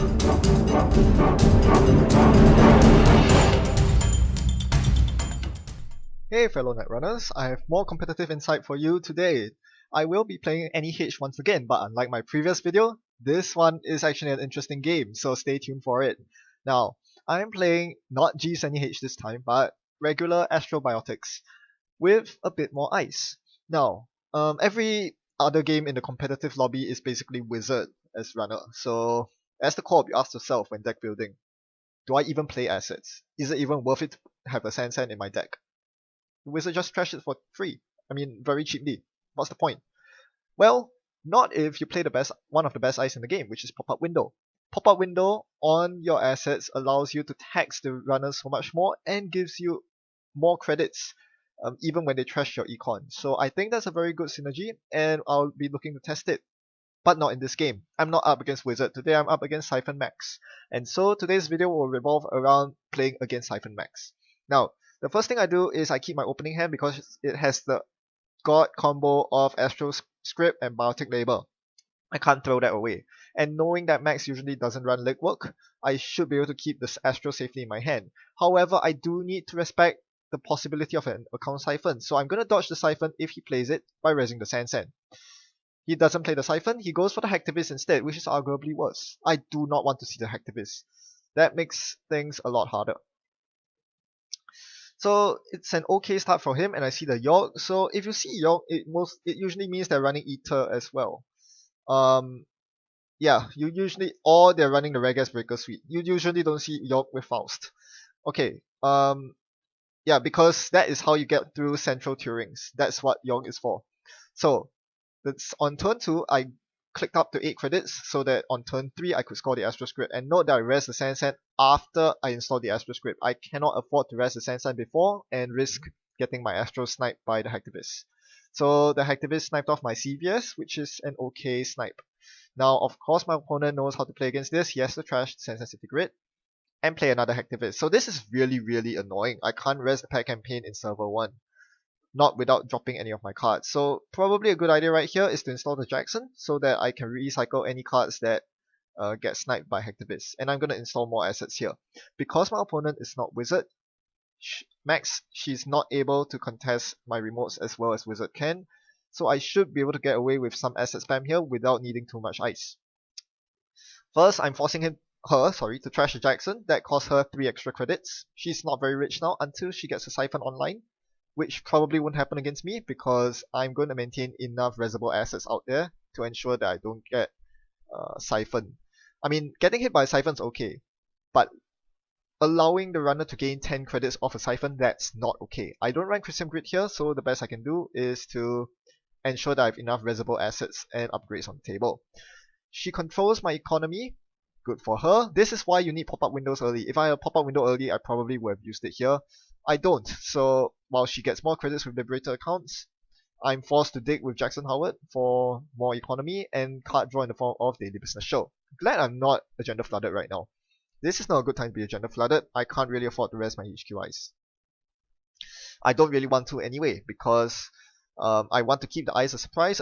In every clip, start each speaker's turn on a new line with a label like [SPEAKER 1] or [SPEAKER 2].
[SPEAKER 1] Hey fellow Netrunners, I have more competitive insight for you today. I will be playing NEH once again, but unlike my previous video, this one is actually an interesting game, so stay tuned for it. Now, I'm playing not G's NEH this time, but regular Astrobiotics with a bit more ice. Now, every other game in the competitive lobby is basically Wizard as runner, so as the co-op you ask yourself when deck building, do I even play assets? Is it even worth it to have a Sand in my deck? Wizard just trash it for free. I mean, very cheaply. What's the point? Well, not if you play one of the best ice in the game, which is pop-up window. Pop-up window on your assets allows you to tax the runners so much more and gives you more credits, even when they trash your econ. So I think that's a very good synergy, and I'll be looking to test it. But not in this game. I'm not up against Wizard. Today I'm up against SIPHON Max. And so today's video will revolve around playing against SIPHON Max. Now, the first thing I do is I keep my opening hand because it has the god combo of Astro Script and Biotic Labor. I can't throw that away. And knowing that Max usually doesn't run legwork, I should be able to keep this Astro safely in my hand. However, I do need to respect the possibility of an account Siphon, so I'm going to dodge the Siphon if he plays it by raising the Sand. He doesn't play the Siphon, he goes for the Hacktivist instead, which is arguably worse. I do not want to see the Hacktivist. That makes things a lot harder. So it's an okay start for him, and I see the York. So if you see York, it usually means they're running Ether as well. Yeah, or they're running the Regas Breaker Suite. You usually don't see York with Faust. Okay, yeah, because that is how you get through central Turing's. That's what York is for. So that's on turn 2, I clicked up to 8 credits so that on turn 3 I could score the Astro Script. And note that I rest the Sand after I install the Astro Script. I cannot afford to rest the Sand before and risk getting my Astro sniped by the Hacktivist. So the Hacktivist sniped off my CVS, which is an okay snipe. Now, of course, my opponent knows how to play against this. He has to trash the Sensitivity Grid and play another Hacktivist. So this is really, really annoying. I can't rest the pack campaign in server 1. Not without dropping any of my cards. So probably a good idea right here is to install the Jackson so that I can recycle any cards that get sniped by Hacktivists. And I'm going to install more assets here. Because my opponent is not Wizard, Max, she's not able to contest my remotes as well as Wizard can. So I should be able to get away with some asset spam here without needing too much ice. First, I'm forcing her to trash the Jackson. That costs her 3 extra credits. She's not very rich now until she gets a Siphon online, which probably won't happen against me because I'm going to maintain enough reservoir assets out there to ensure that I don't get Siphon. I mean, getting hit by a Siphon's okay, but allowing the runner to gain 10 credits off a Siphon, that's not okay. I don't run Crisium Grid here, so the best I can do is to ensure that I have enough reservoir assets and upgrades on the table. She controls my economy. Good for her. This is why you need pop-up windows early. If I had a pop-up window early, I probably would have used it here. I don't, so while she gets more credits with Liberator accounts, I'm forced to dig with Jackson Howard for more economy and card draw in the form of Daily Business Show. Glad I'm not agenda flooded right now. This is not a good time to be agenda flooded. I can't really afford to rest my HQ ice. I don't really want to anyway, because I want to keep the ice a surprise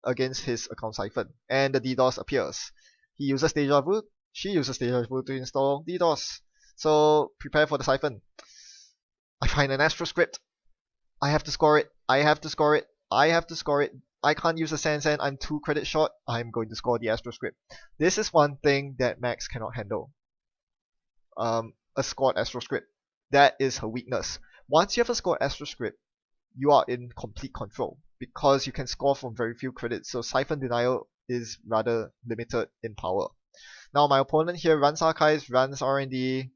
[SPEAKER 1] against his account Siphon. And the DDoS appears. He uses Deja Vu, she uses Deja Vu to install DDoS. So prepare for the Siphon. I find an Astro Script. I have to score it. I have to score it. I have to score it. I can't use a Sand. I'm 2 credits short. I'm going to score the Astro Script. This is one thing that Max cannot handle. A scored Astro Script. That is her weakness. Once you have a scored Astro Script, you are in complete control because you can score from very few credits. So Siphon Denial is rather limited in power. Now my opponent here runs Archives, runs R&D,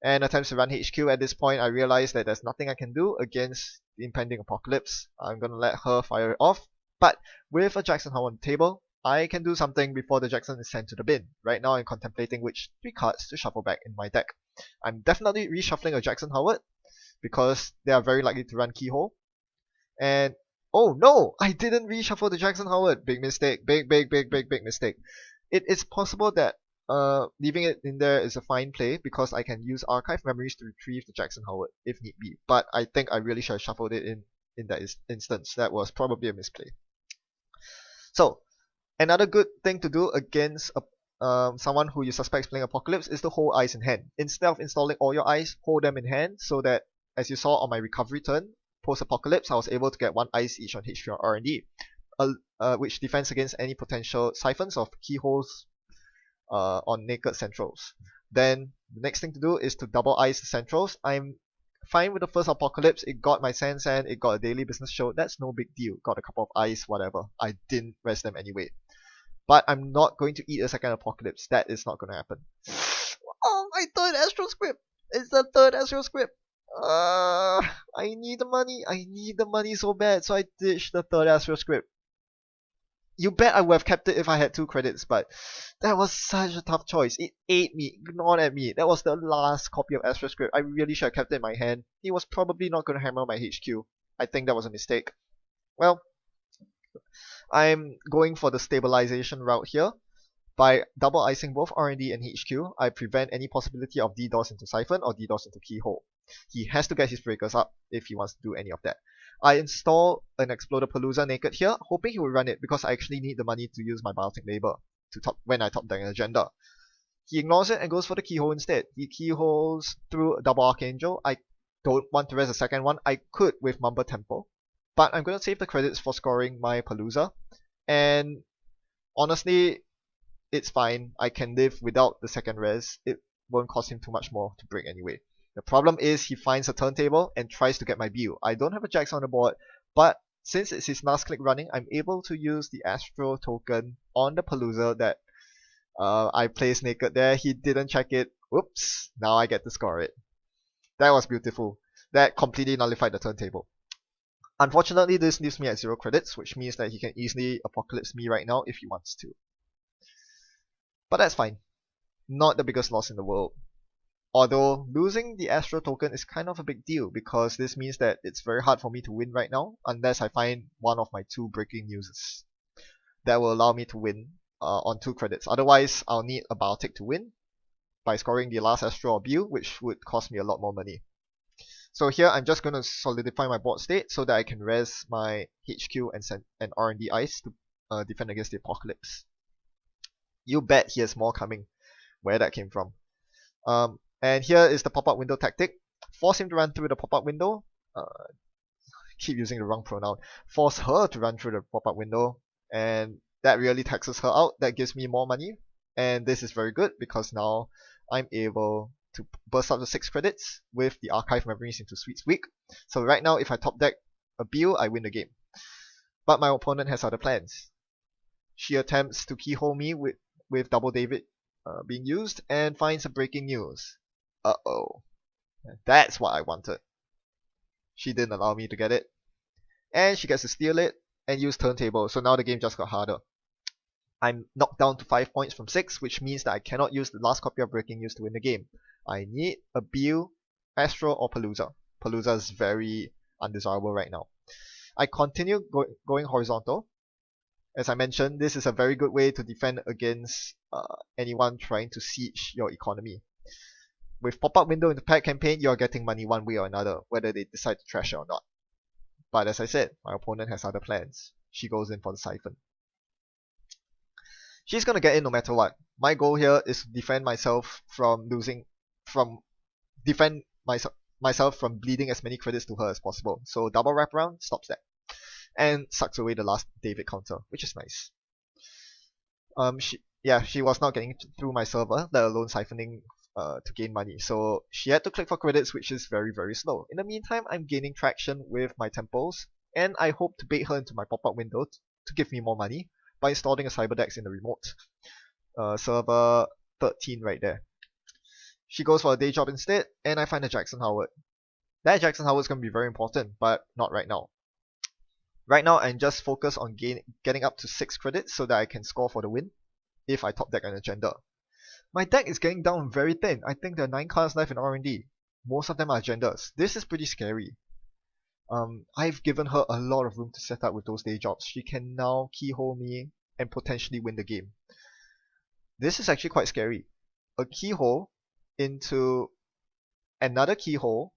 [SPEAKER 1] and attempts to run HQ. At this point, I realize that there's nothing I can do against the impending apocalypse. I'm gonna let her fire it off. But with a Jackson Howard on the table, I can do something before the Jackson is sent to the bin. Right now, I'm contemplating which 3 cards to shuffle back in my deck. I'm definitely reshuffling a Jackson Howard because they are very likely to run Keyhole. And oh no, I didn't reshuffle the Jackson Howard. Big mistake. Big mistake. It is possible that leaving it in there is a fine play because I can use archive memories to retrieve the Jackson Howard if need be. But I think I really should have shuffled it in that instance. That was probably a misplay. So another good thing to do against someone who you suspect is playing Apocalypse is to hold eyes in hand. Instead of installing all your eyes, hold them in hand so that, as you saw on my recovery turn, post-Apocalypse, I was able to get 1 ice each on HP or R&D, which defends against any potential siphons of keyholes on naked centrals. Then the next thing to do is to double ice the centrals. I'm fine with the first Apocalypse. It got my Sand, it got a daily business show. That's no big deal. Got a couple of ice, whatever. I didn't rest them anyway. But I'm not going to eat a second Apocalypse. That is not going to happen. Oh, my third Astro Script! It's the third Astro Script! I need the money. I need the money so bad. So I ditched the third Astro Script. You bet I would have kept it if I had 2 credits, but that was such a tough choice. It ate me, gnawed at me. That was the last copy of Astro Script. I really should have kept it in my hand. He was probably not going to hammer my HQ. I think that was a mistake. Well, I'm going for the stabilization route here. By double icing both R&D and HQ, I prevent any possibility of DDoS into Siphon or DDoS into Keyhole. He has to get his breakers up if he wants to do any of that. I install an Exploder Palooza naked here, hoping he will run it because I actually need the money to use my Biotic Labor when I top deck an agenda. He ignores it and goes for the Keyhole instead. He keyholes through a double Archangel. I don't want to rest the second one. I could with Mamba Temple, but I'm going to save the credits for scoring my Palooza. And honestly, it's fine. I can live without the second res. It won't cost him too much more to break anyway. The problem is he finds a turntable and tries to get my Bew. I don't have a Jax on the board, but since it's his last click running, I'm able to use the Astro token on the Palooza that I placed naked there. He didn't check it. Whoops. Now I get to score it. That was beautiful. That completely nullified the turntable. Unfortunately, this leaves me at 0 credits, which means that he can easily Apocalypse me right now if he wants to. But that's fine. Not the biggest loss in the world. Although losing the Astro token is kind of a big deal because this means that it's very hard for me to win right now unless I find one of my 2 breaking news that will allow me to win on 2 credits. Otherwise, I'll need a Biotic to win by scoring the last Astro or Bew, which would cost me a lot more money. So here I'm just going to solidify my board state so that I can res my HQ and R&D ice to defend against the Apocalypse. You bet he has more coming. Where that came from. And here is the pop-up window tactic. Force him to run through the pop-up window. Keep using the wrong pronoun. Force her to run through the pop-up window. And that really taxes her out. That gives me more money. And this is very good because now I'm able to burst up to 6 credits with the Archive Memories into Sweet's Week. So right now, if I top deck a Bew, I win the game. But my opponent has other plans. She attempts to keyhole me with Double David being used and finds a breaking news. Uh-oh. That's what I wanted. She didn't allow me to get it. And she gets to steal it and use turntable, so now the game just got harder. I'm knocked down to 5 points from 6, which means that I cannot use the last copy of breaking news to win the game. I need a Bew, Astro, or Palooza. Palooza is very undesirable right now. I continue going horizontal. As I mentioned, this is a very good way to defend against anyone trying to siege your economy. With pop-up window in the pack campaign, you're getting money one way or another, whether they decide to trash it or not. But as I said, my opponent has other plans. She goes in for the Siphon. She's gonna get in no matter what. My goal here is to defend myself from myself from bleeding as many credits to her as possible. So double wraparound stops that. And sucks away the last David counter, which is nice. She was not getting through my server, let alone siphoning to gain money. So she had to click for credits, which is very, very slow. In the meantime, I'm gaining traction with my temples, and I hope to bait her into my pop-up window to give me more money by installing a Cyberdex in the remote. Server 13 right there. She goes for a day job instead, and I find a Jackson Howard. That Jackson Howard is going to be very important, but not right now. Right now, I'm just focused on getting up to 6 credits so that I can score for the win if I top deck an agenda. My deck is getting down very thin. I think there are 9 cards left in R&D. Most of them are agendas. This is pretty scary. I've given her a lot of room to set up with those day jobs. She can now keyhole me and potentially win the game. This is actually quite scary. A keyhole into another keyhole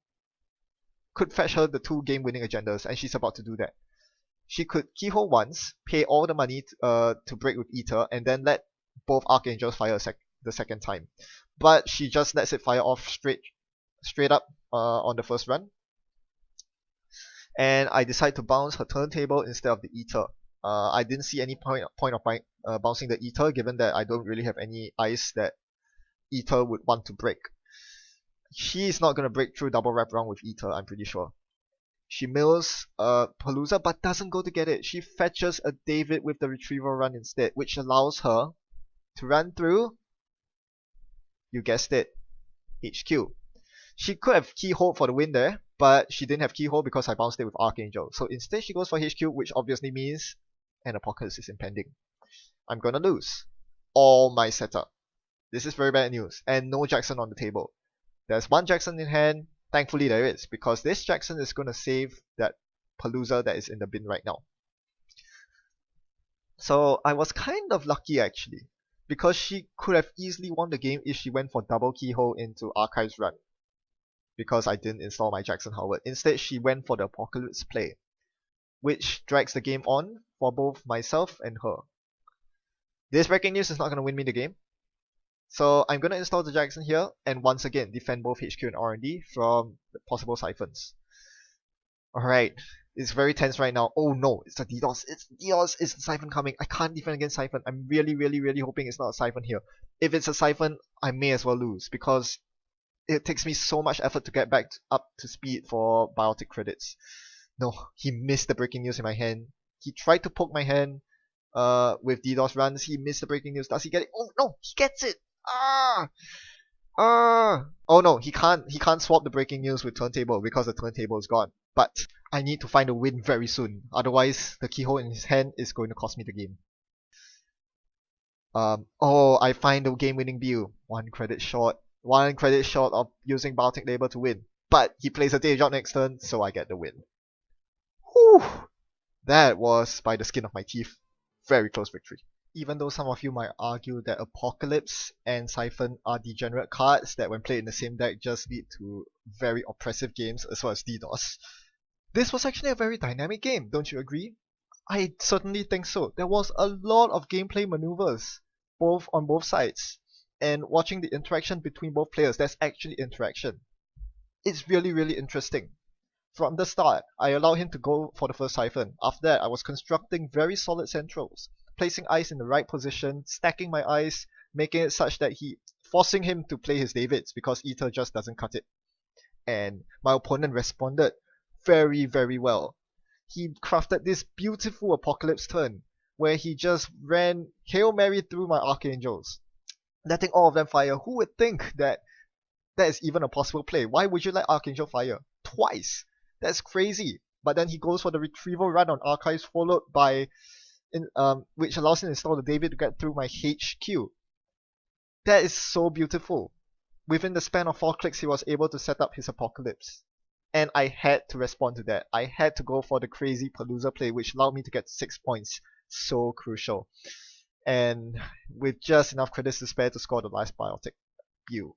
[SPEAKER 1] could fetch her the 2 game-winning agendas, and she's about to do that. She could keyhole once, pay all the money to break with Ether, and then let both Archangels fire the second time. But she just lets it fire off straight up on the first run. And I decide to bounce her turntable instead of the Ether. I didn't see any point of bouncing the Ether, given that I don't really have any ice that Ether would want to break. She's not going to break through double wrap round with Ether, I'm pretty sure. She mills Palooza, but doesn't go to get it. She fetches a David with the retrieval run instead, which allows her to run through, you guessed it, HQ. She could have keyhole for the win there, but she didn't have keyhole because I bounced it with Archangel. So instead she goes for HQ, which obviously means an apocalypse is impending. I'm gonna lose all my setup. This is very bad news, and no Jackson on the table. There's one Jackson in hand. Thankfully there is, because this Jackson is gonna save that Palooza that is in the bin right now. So I was kind of lucky actually, because she could have easily won the game if she went for double keyhole into Archives run. Because I didn't install my Jackson Howard. Instead, she went for the Apocalypse play, which drags the game on for both myself and her. This breaking news is not going to win me the game, so I'm going to install the Jackson here and once again defend both HQ and R&D from the possible siphons. Alright, it's very tense right now. Oh no, it's a DDoS. It's DDoS. It's a siphon coming. I can't defend against siphon. I'm really hoping it's not a siphon here. If it's a siphon, I may as well lose, because it takes me so much effort to get back up to speed for biotic credits. No, he missed the breaking news in my hand. He tried to poke my hand with DDoS runs. He missed the breaking news. Does he get it? Oh no, he gets it! Oh no, he can't swap the breaking news with turntable because the turntable is gone. But I need to find a win very soon. Otherwise, the keyhole in his hand is going to cost me the game. Oh, I find the game-winning view. One credit short of using Biotic Labor to win. But he plays a day job next turn, so I get the win. Whew! That was by the skin of my teeth. Very close victory. Even though some of you might argue that Apocalypse and Siphon are degenerate cards that when played in the same deck just lead to very oppressive games as well as DDoS, this was actually a very dynamic game, don't you agree? I certainly think so. There was a lot of gameplay maneuvers, on both sides. And watching the interaction between both players, there's actually interaction. It's really interesting. From the start, I allowed him to go for the first siphon. After that, I was constructing very solid centrals, placing ice in the right position, stacking my ice, making it such that forcing him to play his Davids because Ether just doesn't cut it. And my opponent responded very well. He crafted this beautiful Apocalypse turn where he just ran Hail Mary through my Archangels, letting all of them fire. Who would think that is even a possible play? Why would you let Archangel fire twice? That's crazy. But then he goes for the retrieval run on Archives, followed by which allows him to install the David to get through my HQ. That is so beautiful. Within the span of 4 clicks, he was able to set up his Apocalypse. And I had to respond to that. I had to go for the crazy Palooza play, which allowed me to get 6 points. So crucial. And with just enough credits to spare to score the last Biotic view.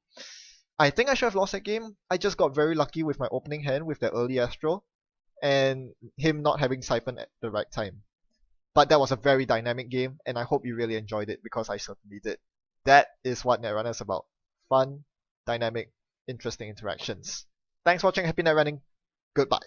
[SPEAKER 1] I think I should have lost that game. I just got very lucky with my opening hand with the early Astro, and him not having Siphon at the right time. But that was a very dynamic game, and I hope you really enjoyed it, because I certainly did. That is what Netrunner is about. Fun, dynamic, interesting interactions. Thanks for watching. Happy net running. Goodbye.